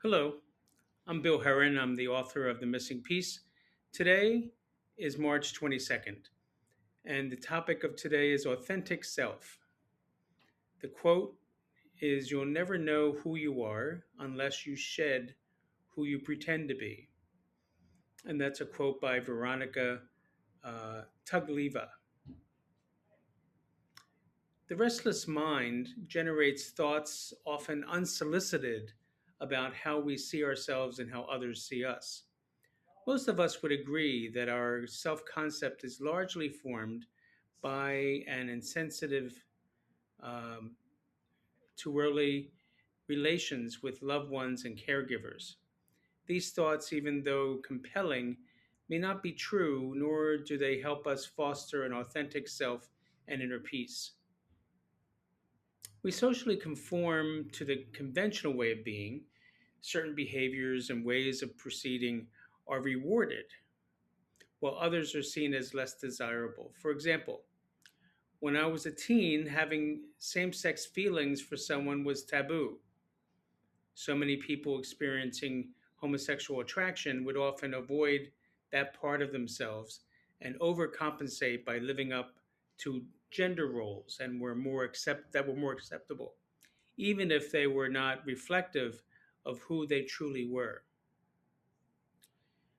Hello, I'm Bill Heran. I'm the author of The Missing Piece. Today is March 22nd, and the topic of today is authentic self. The quote is You'll never know who you are unless you shed who you pretend to be. And that's a quote by Veronica Tugliva. The restless mind generates thoughts often unsolicited about how we see ourselves and how others see us. Most of us would agree that our self concept is largely formed by an insensitive um, to early relations with loved ones and caregivers. These thoughts, even though compelling, may not be true, nor do they help us foster an authentic self and inner peace. We socially conform to the conventional way of being. Certain behaviors and ways of proceeding are rewarded while others are seen as less desirable. For example, when I was a teen, having same sex feelings for someone was taboo. So many people experiencing homosexual attraction would often avoid that part of themselves and overcompensate by living up to gender roles and were more acceptable, even if they were not reflective of who they truly were.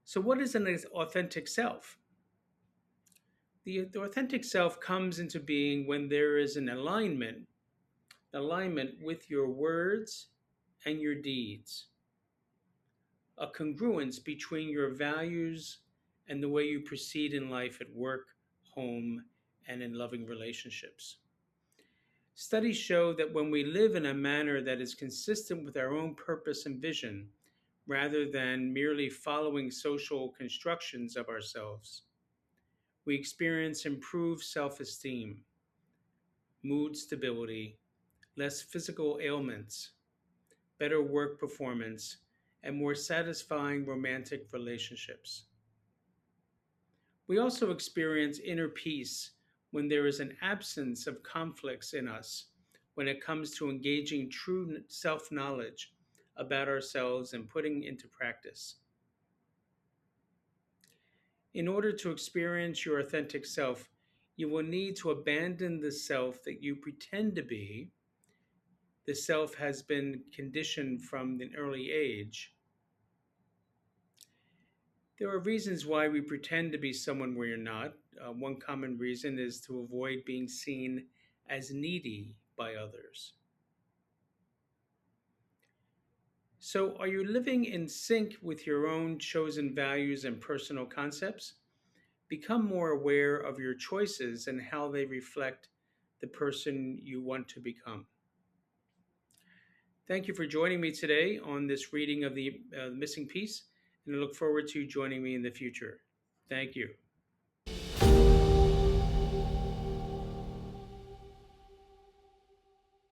So, what is an authentic self? The authentic self comes into being when there is an alignment with your words and your deeds, a congruence between your values and the way you proceed in life at work, home, and in loving relationships. Studies show that when we live in a manner that is consistent with our own purpose and vision, rather than merely following social constructions of ourselves, we experience improved self esteem, mood stability, less physical ailments, better work performance, and more satisfying romantic relationships. We also experience inner peace when there is an absence of conflicts in us when it comes to engaging true self knowledge about ourselves and putting into practice. In order to experience your authentic self, you will need to abandon the self that you pretend to be. The self has been conditioned from an early age. There are reasons why we pretend to be someone we're not. One common reason is to avoid being seen as needy by others. So, are you living in sync with your own chosen values and personal concepts? Become more aware of your choices and how they reflect the person you want to become. Thank you for joining me today on this reading of the missing piece, and I look forward to you joining me in the future. Thank you.